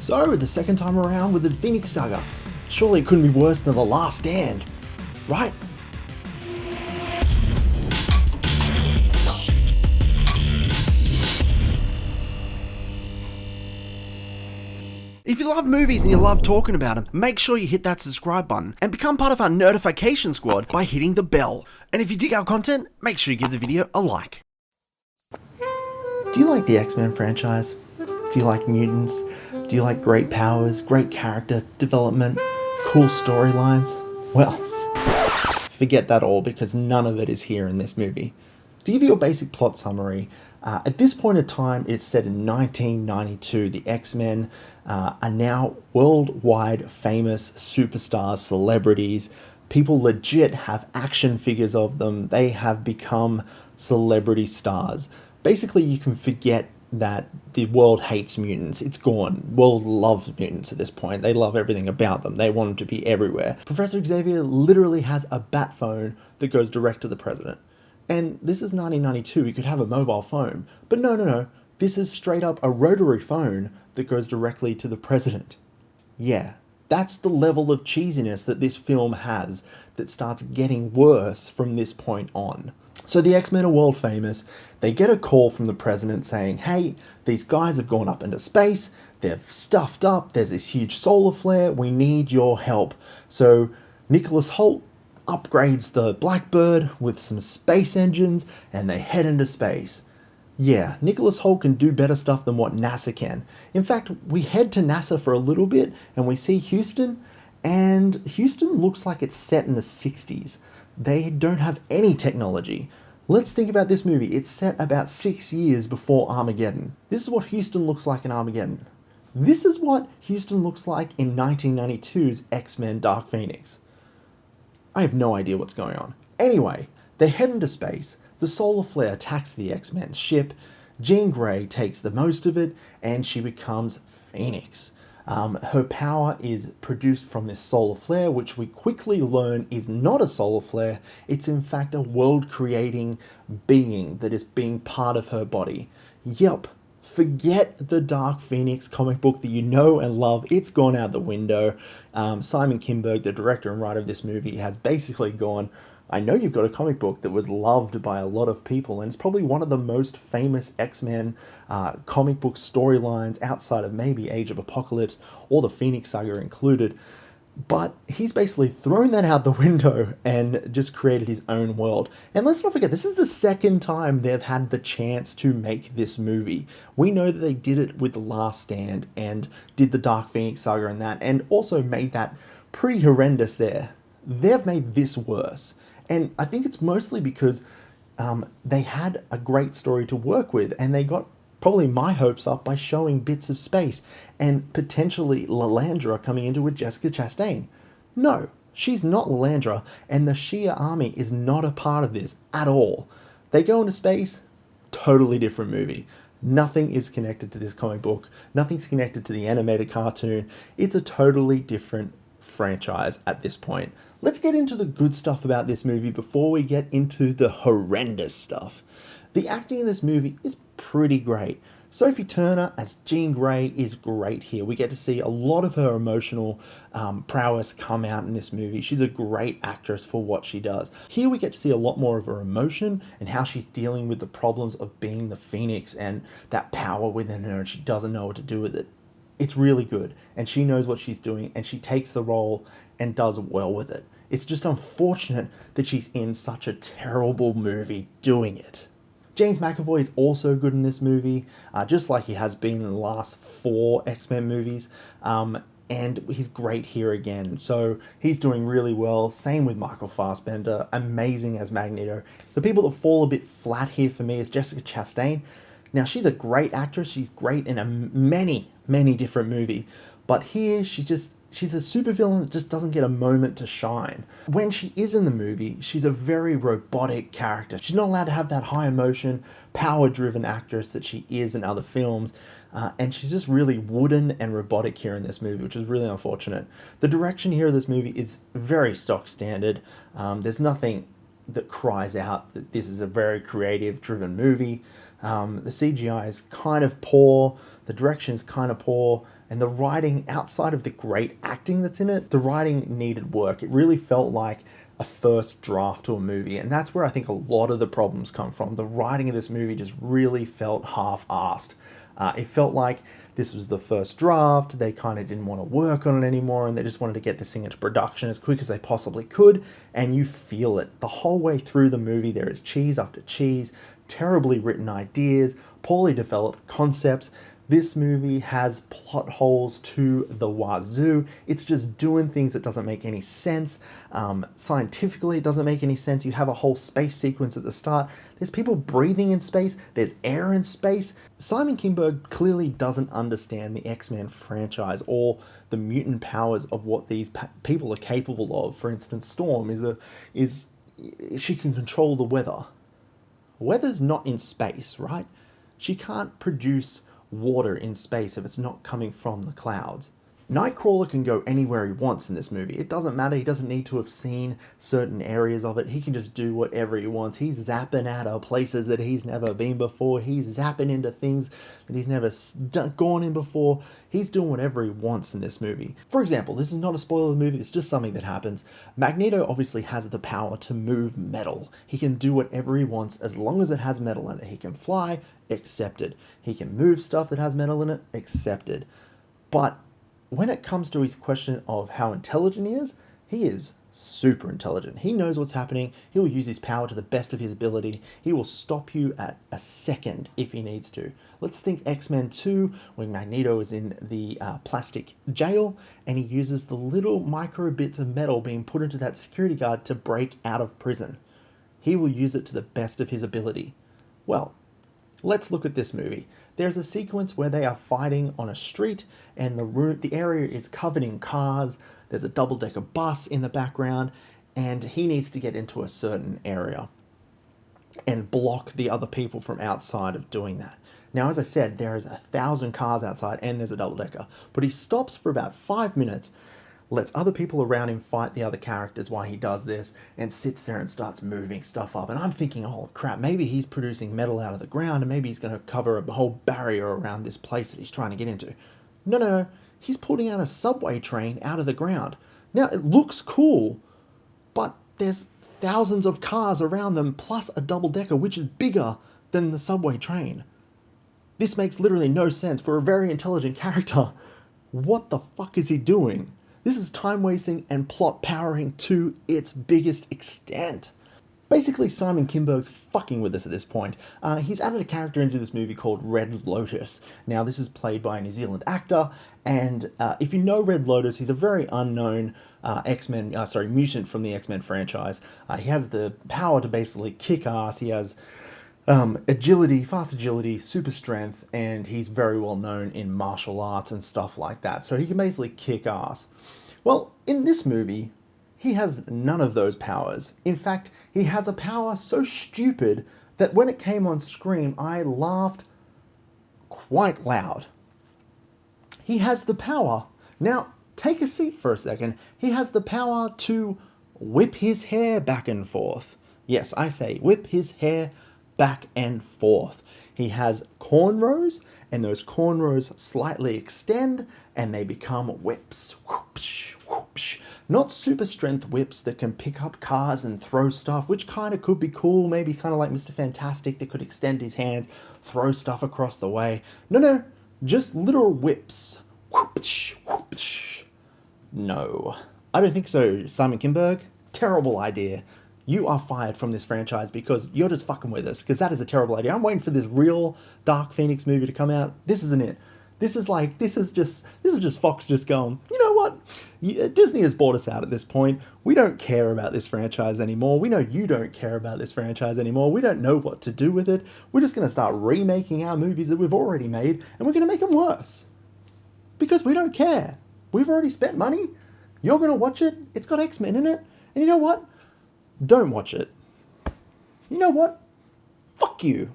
So, the second time around with the Phoenix Saga. Surely it couldn't be worse than The Last Stand, right? If you love movies and you love talking about them, make sure you hit that subscribe button and become part of our notification squad by hitting the bell. And if you dig our content, make sure you give the video a like. Do you like the X-Men franchise? Do you like mutants? Do you like great powers, great character development, cool storylines? Well, forget that all because none of it is here in this movie. To give you a basic plot summary, at this point in time, it's set in 1992. The X-Men are now worldwide famous superstars, celebrities. People legit have action figures of them. They have become celebrity stars. Basically, you can forget that the world hates mutants. It's gone. World loves mutants at this point. They love everything about them. They want them to be everywhere. Professor Xavier literally has a bat phone that goes direct to the president. And this is 1992. He could have a mobile phone. But no. This is straight up a rotary phone that goes directly to the president. Yeah, that's the level of cheesiness that this film has that starts getting worse from this point on. So the X-Men are world famous. They get a call from the president saying, hey, these guys have gone up into space. They've stuffed up. There's this huge solar flare. We need your help. So Nicholas Hoult upgrades the Blackbird with some space engines and they head into space. Yeah, Nicholas Hoult can do better stuff than what NASA can. In fact, we head to NASA for a little bit and we see Houston, and Houston looks like it's set in the 60s. They don't have any technology. Let's think about this movie. It's set about 6 years before Armageddon. This is what Houston looks like in Armageddon. This is what Houston looks like in 1992's X-Men Dark Phoenix. I have no idea what's going on. Anyway, they head into space. The solar flare attacks the X-Men's ship. Jean Grey takes the most of it, and she becomes Phoenix. Her power is produced from this solar flare, which we quickly learn is not a solar flare. It's in fact a world-creating being that is being part of her body. Yep, forget the Dark Phoenix comic book that you know and love. It's gone out the window. Simon Kinberg, the director and writer of this movie, has basically gone, I know you've got a comic book that was loved by a lot of people, and it's probably one of the most famous X-Men comic book storylines outside of maybe Age of Apocalypse or the Phoenix Saga included. But he's basically thrown that out the window and just created his own world. And let's not forget, this is the second time they've had the chance to make this movie. We know that they did it with The Last Stand and did the Dark Phoenix Saga and that, and also made that pretty horrendous there. They've made this worse. And I think it's mostly because they had a great story to work with, and they got probably my hopes up by showing bits of space and potentially Lilandra coming into with Jessica Chastain. No, she's not Lilandra, and the Shia army is not a part of this at all. They go into space, totally different movie. Nothing is connected to this comic book. Nothing's connected to the animated cartoon. It's a totally different franchise at this point. Let's get into the good stuff about this movie before we get into the horrendous stuff. The acting in this movie is pretty great. Sophie Turner as Jean Grey is great here. We get to see a lot of her emotional prowess come out in this movie. She's a great actress for what she does. Here we get to see a lot more of her emotion and how she's dealing with the problems of being the Phoenix and that power within her, and she doesn't know what to do with it. It's really good, and she knows what she's doing, and she takes the role and does well with it. It's just unfortunate that she's in such a terrible movie doing it. James McAvoy is also good in this movie, just like he has been in the last 4 X-Men movies, and he's great here again. So he's doing really well. Same with Michael Fassbender, amazing as Magneto. The people that fall a bit flat here for me is Jessica Chastain. Now, she's a great actress. She's great in many different movies. But here, she's a supervillain that just doesn't get a moment to shine. When she is in the movie, she's a very robotic character. She's not allowed to have that high emotion, power-driven actress that she is in other films. And she's just really wooden and robotic here in this movie, which is really unfortunate. The direction here of this movie is very stock standard. There's nothing that cries out that this is a very creative, driven movie. The CGI is kind of poor, the direction is kind of poor, And the writing, outside of the great acting that's in it, the writing needed work. It really felt like a first draft to a movie, and that's where I think a lot of the problems come from. The writing of this movie just really felt half-assed. It felt like this was the first draft, they kind of didn't want to work on it anymore, and they just wanted to get this thing into production as quick as they possibly could, and you feel it. The whole way through the movie, there is cheese after cheese, terribly written ideas, poorly developed concepts. This movie has plot holes to the wazoo. It's just doing things that doesn't make any sense. Scientifically, it doesn't make any sense. You have a whole space sequence at the start. There's people breathing in space. There's air in space. Simon Kinberg clearly doesn't understand the X-Men franchise or the mutant powers of what these people are capable of. For instance, Storm is she can control the weather. Weather's not in space, right? She can't produce water in space if it's not coming from the clouds. Nightcrawler can go anywhere he wants in this movie. It doesn't matter. He doesn't need to have seen certain areas of it. He can just do whatever he wants. He's zapping out of places that he's never been before. He's zapping into things that he's never gone in before. He's doing whatever he wants in this movie. For example, this is not a spoiler of the movie. It's just something that happens. Magneto obviously has the power to move metal. He can do whatever he wants as long as it has metal in it. He can fly, accepted. He can move stuff that has metal in it, accepted. But when it comes to his question of how intelligent he is super intelligent. He knows what's happening. He'll use his power to the best of his ability. He will stop you at a second if he needs to. Let's think X-Men 2, when Magneto is in the plastic jail, and he uses the little micro bits of metal being put into that security guard to break out of prison. He will use it to the best of his ability. Well, let's look at this movie. There's a sequence where they are fighting on a street, and the area is covered in cars. There's a double-decker bus in the background, and he needs to get into a certain area and block the other people from outside of doing that. Now, as I said, there is 1,000 cars outside, and there's a double-decker. But he stops for about 5 minutes, lets other people around him fight the other characters while he does this, and sits there and starts moving stuff up. And I'm thinking, oh crap, maybe he's producing metal out of the ground, and maybe he's going to cover a whole barrier around this place that he's trying to get into. No. He's pulling out a subway train out of the ground. Now, it looks cool, but there's thousands of cars around them, plus a double-decker, which is bigger than the subway train. This makes literally no sense for a very intelligent character. What the fuck is he doing? This is time wasting and plot powering to its biggest extent. Basically, Simon Kinberg's fucking with us at this point. He's added a character into this movie called Red Lotus. Now, this is played by a New Zealand actor, and if you know Red Lotus, he's a very unknown mutant from the X-Men franchise. He has the power to basically kick ass. He has agility, fast agility, super strength, and he's very well known in martial arts and stuff like that. So he can basically kick ass. Well, in this movie, he has none of those powers. In fact, he has a power so stupid that when it came on screen, I laughed quite loud. He has the power. Now, take a seat for a second. He has the power to whip his hair back and forth. Yes, I say whip his hair back and forth. He has cornrows, and those cornrows slightly extend, and they become whips. Whoopsh, whoopsh. Not super strength whips that can pick up cars and throw stuff, which kind of could be cool, maybe kind of like Mr. Fantastic that could extend his hands, throw stuff across the way. No, just little whips. Whoopsh, whoopsh. No, I don't think so, Simon Kinberg. Terrible idea. You are fired from this franchise because you're just fucking with us, because that is a terrible idea. I'm waiting for this real Dark Phoenix movie to come out. This isn't it. This is just Fox just going, you know what? Disney has bought us out at this point. We don't care about this franchise anymore. We know you don't care about this franchise anymore. We don't know what to do with it. We're just going to start remaking our movies that we've already made, and we're going to make them worse. Because we don't care. We've already spent money. You're going to watch it. It's got X-Men in it. And you know what? Don't watch it. You know what? Fuck you.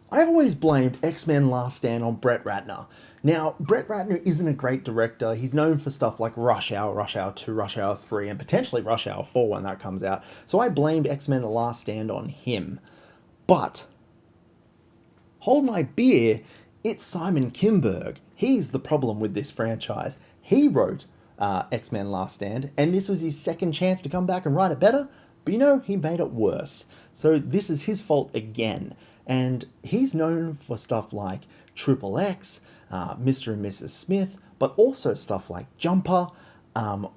I've always blamed X-Men Last Stand on Brett Ratner. Now, Brett Ratner isn't a great director. He's known for stuff like Rush Hour 2, Rush Hour 3, and potentially Rush Hour 4 when that comes out. So I blamed X-Men The Last Stand on him. But, hold my beer, It's Simon Kinberg. He's the problem with this franchise. He wrote X-Men Last Stand, and this was his second chance to come back and write it better, but you know, he made it worse. So this is his fault again. And he's known for stuff like Triple X, Mr. and Mrs. Smith, but also stuff like Jumper,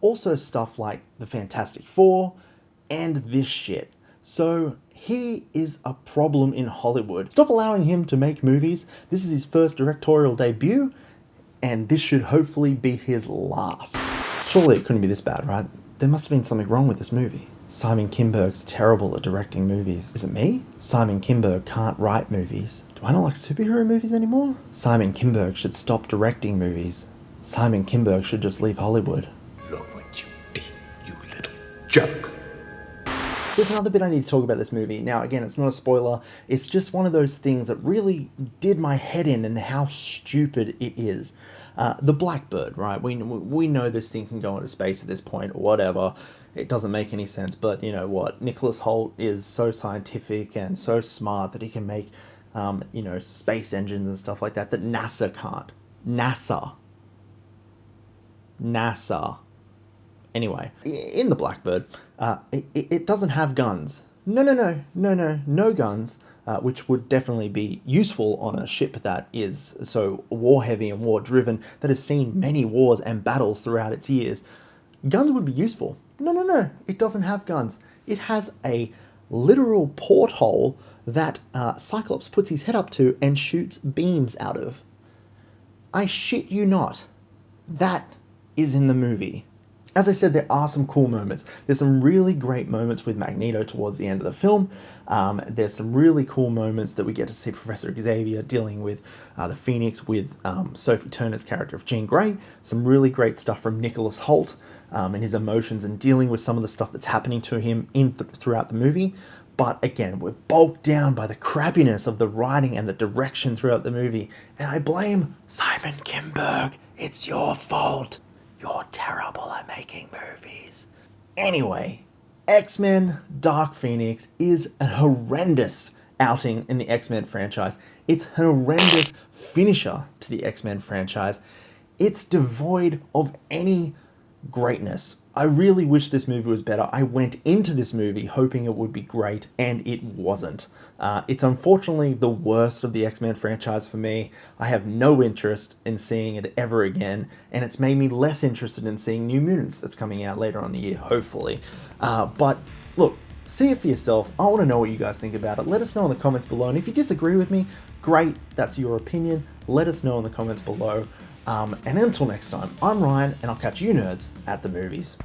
also stuff like The Fantastic Four, and this shit. So he is a problem in Hollywood. Stop allowing him to make movies. This is his first directorial debut, and this should hopefully be his last. Surely it couldn't be this bad, right? There must have been something wrong with this movie. Simon Kinberg's terrible at directing movies. Is it me? Simon Kinberg can't write movies. Do I not like superhero movies anymore? Simon Kinberg should stop directing movies. Simon Kinberg should just leave Hollywood. Look what you did, you little jerk. There's another bit I need to talk about this movie. Now, again, it's not a spoiler. It's just one of those things that really did my head in and how stupid it is. The Blackbird, right? We know this thing can go into space at this point or whatever. It doesn't make any sense, but you know what? Nicholas Hoult is so scientific and so smart that he can make, space engines and stuff like that NASA can't. NASA. Anyway, in the Blackbird, it doesn't have guns. No guns, which would definitely be useful on a ship that is so war-heavy and war-driven, that has seen many wars and battles throughout its years. Guns would be useful. No, it doesn't have guns. It has a literal porthole that Cyclops puts his head up to and shoots beams out of. I shit you not. That is in the movie. As I said, there are some cool moments. There's some really great moments with Magneto towards the end of the film. There's some really cool moments that we get to see Professor Xavier dealing with the Phoenix with Sophie Turner's character of Jean Grey. Some really great stuff from Nicholas Hoult and his emotions and dealing with some of the stuff that's happening to him throughout the movie. But again, we're bogged down by the crappiness of the writing and the direction throughout the movie. And I blame Simon Kinberg. It's your fault. You're terrible at making movies. Anyway, X-Men Dark Phoenix is a horrendous outing in the X-Men franchise. It's a horrendous finisher to the X-Men franchise. It's devoid of any greatness. I really wish this movie was better. I went into this movie hoping it would be great, and it wasn't. It's unfortunately the worst of the X-Men franchise for me. I have no interest in seeing it ever again, and it's made me less interested in seeing New Mutants that's coming out later on in the year, hopefully. But look, see it for yourself. I want to know what you guys think about it. Let us know in the comments below, and if you disagree with me, great, that's your opinion. Let us know in the comments below. And until next time, I'm Ryan, and I'll catch you nerds at the movies.